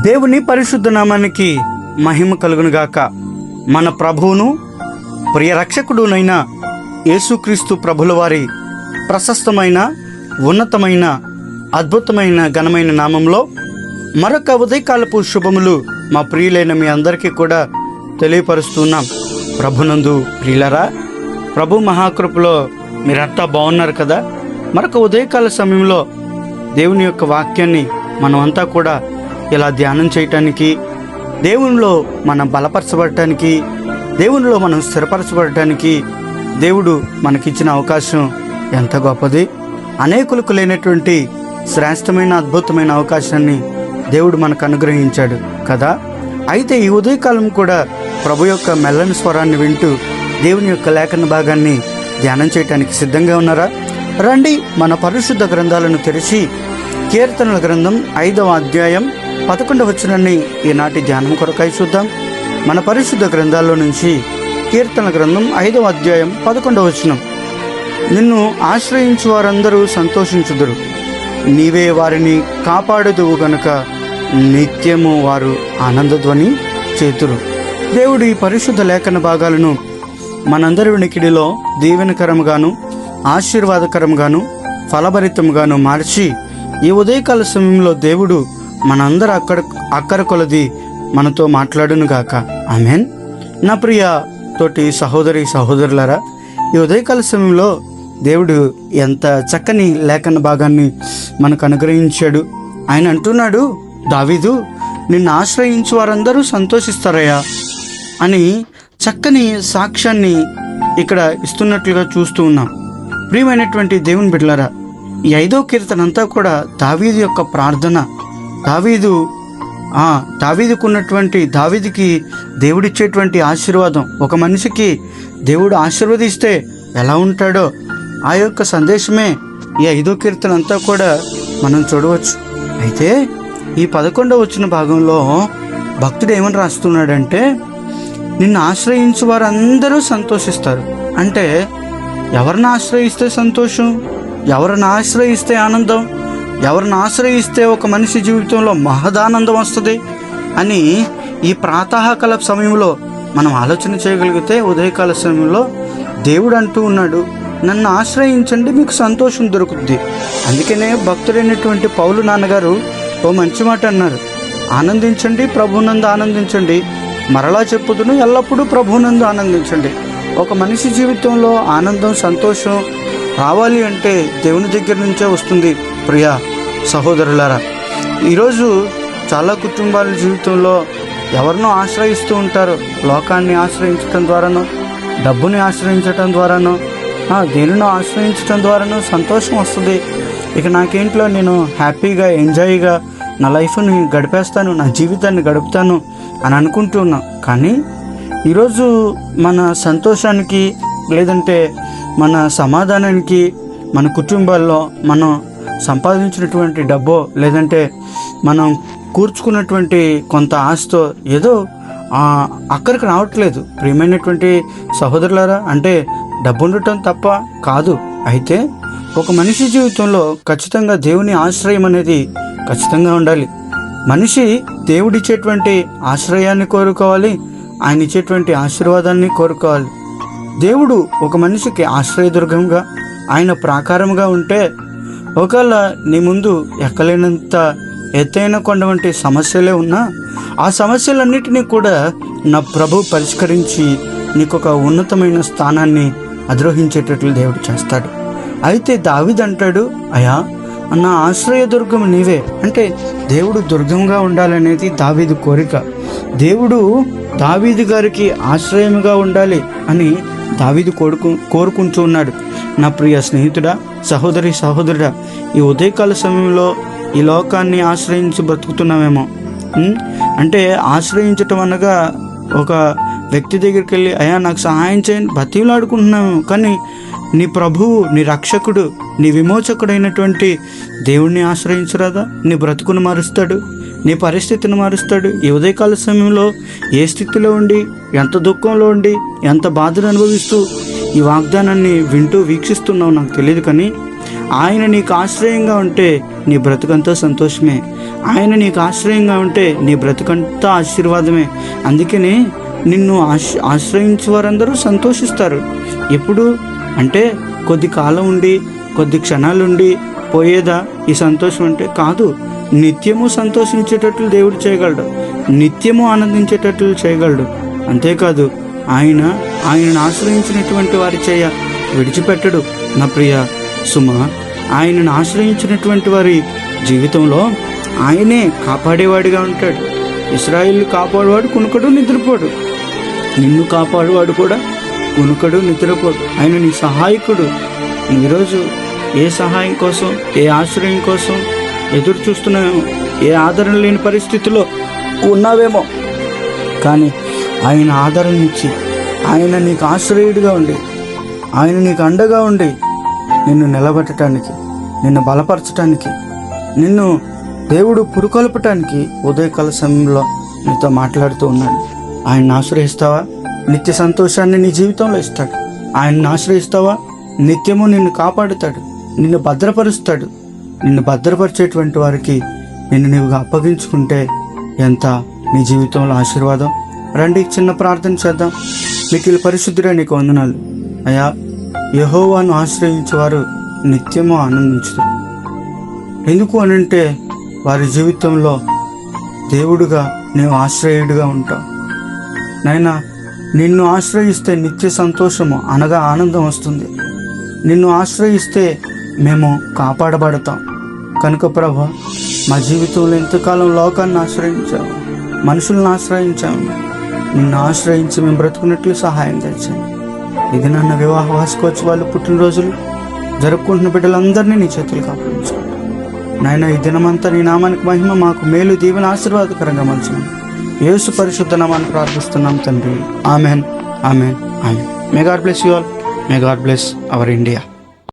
దేవుని పరిశుద్ధ నామానికి మహిమ కలుగునుగాక. మన ప్రభువును ప్రియ రక్షకుడునైన యేసుక్రీస్తు ప్రభుల వారి ప్రశస్తమైన, ఉన్నతమైన, అద్భుతమైన, ఘనమైన నామంలో మరొక ఉదయకాలపు శుభములు మా ప్రియులైన మీ అందరికీ కూడా తెలియపరుస్తున్నాం. ప్రభునందు ప్రియులరా, ప్రభు మహాకృపలో మీరంతా బాగున్నారు కదా. మరొక ఉదయకాల సమయంలో దేవుని యొక్క వాక్యాన్ని మనమంతా కూడా ఇలా ధ్యానం చేయటానికి, దేవునిలో మనం బలపరచబడటానికి, దేవునిలో మనం స్థిరపరచబడటానికి దేవుడు మనకిచ్చిన అవకాశం ఎంత గొప్పది. అనేకులకు లేనటువంటి శ్రేష్టమైన, అద్భుతమైన అవకాశాన్ని దేవుడు మనకు అనుగ్రహించాడు కదా. అయితే ఈ ఉదయకాలం కూడా ప్రభు యొక్క మెల్లని స్వరాన్ని వింటూ దేవుని యొక్క లేఖన భాగాన్ని ధ్యానం చేయటానికి సిద్ధంగా ఉన్నారా? రండి, మన పరిశుద్ధ గ్రంథాలను తెరిచి కీర్తనల గ్రంథం 5వ అధ్యాయం 11వ వచనాన్ని ఈనాటి ధ్యానం కొరకై చూద్దాం. మన పరిశుద్ధ గ్రంథాల్లో నుంచి కీర్తనల గ్రంథం 5వ అధ్యాయం 11వ వచనం. నిన్ను ఆశ్రయించు వారందరూ సంతోషించుదురు, నీవే వారిని కాపాడుదువు గనుక నిత్యము వారు ఆనందధ్వని చేతురు. దేవుడు ఈ పరిశుద్ధ లేఖన భాగాలను మనందరి వినికిడిలో దీవెనకరముగాను, ఆశీర్వాదకరంగాను, ఫలభరితంగాను మార్చి ఈ ఉదయకాల సమయంలో దేవుడు మనందరూ అక్కర కొలది మనతో మాట్లాడునుగాక. ఆమెన్. నా ప్రియ తోటి సహోదరి సహోదరులారా, ఈ ఉదయకాల సమయంలో దేవుడు ఎంత చక్కని లేఖన భాగాన్ని మనకు అనుగ్రహించాడు. ఆయన అంటున్నాడు, దావీదు, నిన్ను ఆశ్రయించు వారందరూ సంతోషిస్తారయ్యా అని చక్కని సాక్ష్యాన్ని ఇక్కడ ఇస్తున్నట్లుగా చూస్తూ ఉన్నాం. ప్రియమైనటువంటి దేవుని బిడ్డలారా, ఈ 5వ కీర్తన అంతా కూడా దావీదు యొక్క ప్రార్థన. దావీదుకి దేవుడిచ్చేటువంటి ఆశీర్వాదం, ఒక మనిషికి దేవుడు ఆశీర్వదిస్తే ఎలా ఉంటాడో ఆ యొక్క సందేశమే ఈ 5వ కీర్తన అంతా కూడా మనం చూడవచ్చు. అయితే ఈ 11వ వచన భాగంలో భక్తుడు ఏమని రాస్తున్నాడంటే, నిన్ను ఆశ్రయించు వారందరూ సంతోషిస్తారు. అంటే ఎవరిని ఆశ్రయిస్తే సంతోషం, ఎవరిని ఆశ్రయిస్తే ఆనందం, ఎవరిని ఆశ్రయిస్తే ఒక మనిషి జీవితంలో మహదానందం వస్తుంది అని ఈ ప్రాతకాల సమయంలో మనం ఆలోచన చేయగలిగితే, ఉదయకాల సమయంలో దేవుడు అంటూ ఉన్నాడు, నన్ను ఆశ్రయించండి, మీకు సంతోషం దొరుకుద్ది. అందుకనే భక్తుడైనటువంటి పౌలు నాన్నగారు ఓ మంచి మాట అన్నారు, ఆనందించండి, ప్రభునందు ఆనందించండి, మరలా చెప్పుదును, ఎల్లప్పుడూ ప్రభునందు ఆనందించండి. ఒక మనిషి జీవితంలో ఆనందం, సంతోషం రావాలి అంటే దేవుని దగ్గర నుంచే వస్తుంది. ప్రియా సహోదరులారా, ఈరోజు చాలా కుటుంబాల జీవితంలో ఎవరినో ఆశ్రయిస్తూ ఉంటారు. లోకాన్ని ఆశ్రయించడం ద్వారానో, డబ్బుని ఆశ్రయించడం ద్వారానో, దేనినో ఆశ్రయించడం ద్వారానో సంతోషం వస్తుంది. ఇక నాకేంట్లో నేను హ్యాపీగా, ఎంజాయ్గా నా లైఫ్ని గడిపేస్తాను, నా జీవితాన్ని గడుపుతాను అని అనుకుంటూ ఉన్నా. కానీ ఈరోజు మన సంతోషానికి, లేదంటే మన సమాధానానికి, మన కుటుంబాల్లో మనం సంపాదించినటువంటి డబ్బో, లేదంటే మనం కూర్చుకున్నటువంటి కొంత ఆస్తో ఏదో అక్కడికి రావట్లేదు. ప్రియమైనటువంటి సహోదరులారా, అంటే డబ్బు ఉండటం తప్ప కాదు. అయితే ఒక మనిషి జీవితంలో ఖచ్చితంగా దేవుని ఆశ్రయం అనేది ఖచ్చితంగా ఉండాలి. మనిషి దేవుడిచ్చేటువంటి ఆశ్రయాన్ని కోరుకోవాలి, ఆయన ఇచ్చేటువంటి ఆశీర్వాదాన్ని కోరుకోవాలి. దేవుడు ఒక మనిషికి ఆశ్రయదుర్గంగా, ఆయన ప్రాకారముగా ఉంటే, ఒకవేళ నీ ముందు ఎక్కలేనంత ఎత్తైన కొండ వంటి సమస్యలే ఉన్నా ఆ సమస్యలన్నిటినీ కూడా నా ప్రభు పరిష్కరించి నీకు ఒక ఉన్నతమైన స్థానాన్ని అధిరోహించేటట్లు దేవుడు చేస్తాడు. అయితే దావీదు అంటాడు, అయ్యా నా ఆశ్రయదుర్గం నీవే. అంటే దేవుడు దుర్గంగా ఉండాలనేది దావీదు కోరిక. దేవుడు దావీదు గారికి ఆశ్రయముగా ఉండాలి అని దావీదు కోరుకుంటూ ఉన్నాడు. నా ప్రియ స్నేహితుడా, సహోదరి సహోదరుడా, ఈ ఉదయకాల సమయంలో ఈ లోకాన్ని ఆశ్రయించి బ్రతుకుతున్నామేమో. అంటే ఆశ్రయించటం అనగా ఒక వ్యక్తి దగ్గరికి వెళ్ళి, అయ్యా నాకు సహాయం చేయండి బతిలాడుకుంటున్నాము. కానీ నీ ప్రభువు, నీ రక్షకుడు, నీ విమోచకుడైనటువంటి దేవుణ్ణి ఆశ్రయించరాదా? నీ బ్రతుకును మారుస్తాడు, నీ పరిస్థితిని మారుస్తాడు. ఈ ఉదయకాల సమయంలో ఏ స్థితిలో ఉండి, ఎంత దుఃఖంలో ఉండి, ఎంత బాధను అనుభవిస్తూ ఈ వాగ్దానాన్ని వింటూ వీక్షిస్తున్నావు నాకు తెలియదు. కానీ ఆయన నీకు ఆశ్రయంగా ఉంటే నీ బ్రతుకంతో సంతోషమే. ఆయన నీకు ఆశ్రయంగా ఉంటే నీ బ్రతుకంతా ఆశీర్వాదమే. అందుకనే నిన్ను ఆశ్రయించే వారందరూ సంతోషిస్తారు. ఎప్పుడు అంటే కొద్ది కాలం ఉండి కొద్ది క్షణాలుండి పోయేదా ఈ సంతోషం అంటే? కాదు. నిత్యము సంతోషించేటట్లు దేవుడు చేయగలడు, నిత్యము ఆనందించేటట్లు చేయగలడు. అంతేకాదు ఆయనను ఆశ్రయించినటువంటి వారి చేయ విడిచిపెట్టడు. నా ప్రియ సుమ, ఆయనను ఆశ్రయించినటువంటి వారి జీవితంలో ఆయనే కాపాడేవాడిగా ఉంటాడు. ఇశ్రాయేలు కాపాడేవాడు కునుకడు నిద్రపోడు, నిన్ను కాపాడేవాడు కూడా కునుకడు నిద్రపోడు. ఆయన నీ సహాయకుడు. ఈరోజు ఏ సహాయం కోసం, ఏ ఆశ్రయం కోసం ఎదురు చూస్తున్నావేమో, ఏ ఆదరణ లేని పరిస్థితిలో ఉన్నావేమో, కానీ ఆయన ఆదరణనిచ్చి, ఆయన నీకు ఆశ్రయుడిగా ఉండి, ఆయన నీకు అండగా ఉండి నిన్ను నిలబెట్టడానికి, నిన్ను బలపరచడానికి, నిన్ను దేవుడు పురుకొల్పటానికి ఉదయకాల సమయంలో నీతో మాట్లాడుతూ ఉన్నాడు. ఆయన్ని ఆశ్రయిస్తావా? నిత్య సంతోషాన్ని నీ జీవితంలో ఇస్తాడు. ఆయన్ని ఆశ్రయిస్తావా? నిత్యము నిన్ను కాపాడుతాడు, నిన్ను భద్రపరుస్తాడు. నిన్ను భద్రపరిచేటువంటి వారికి నిన్ను నీవుగా అప్పగించుకుంటే ఎంత నీ జీవితంలో ఆశీర్వాదం. రండి చిన్న ప్రార్థన చేద్దాం. మిక్కిలి పరిశుద్ధుడా నీకు వందనాలు అయ్యా. యెహోవాను ఆశ్రయించేవారు నిత్యము ఆనందించుతారు. ఎందుకు అనంటే వారి జీవితంలో దేవుడుగా నీవు ఆశ్రయుడిగా ఉంటావు. నైనా నిన్ను ఆశ్రయిస్తే నిత్య సంతోషము అనగా ఆనందం వస్తుంది. నిన్ను ఆశ్రయిస్తే మేము కాపాడబడతాం. కనుక ప్రభా, మా జీవితంలో ఎంతకాలం లోకాన్ని ఆశ్రయించాము, మనుషులను ఆశ్రయించాము, నిన్ను ఆశ్రయించి మేము బ్రతుకున్నట్లు సహాయం తెచ్చాము. ఇది నన్న వివాహ వార్షికోత్సవాలు, పుట్టినరోజులు జరుపుకుంటున్న బిడ్డలందరినీ నీ చేతులకు అప్పగించుకుంటాం. నాయన ఈ దినమంతా నీ నామానికి మహిమ, మాకు మేలు, దీవెన, ఆశీర్వాదకరంగా మలుచున్నాం. యేసు పరిశుద్ధ నామాన్ని ప్రార్థిస్తున్నాం తండ్రి. Amen, amen, amen. May God bless you all. May God bless our India.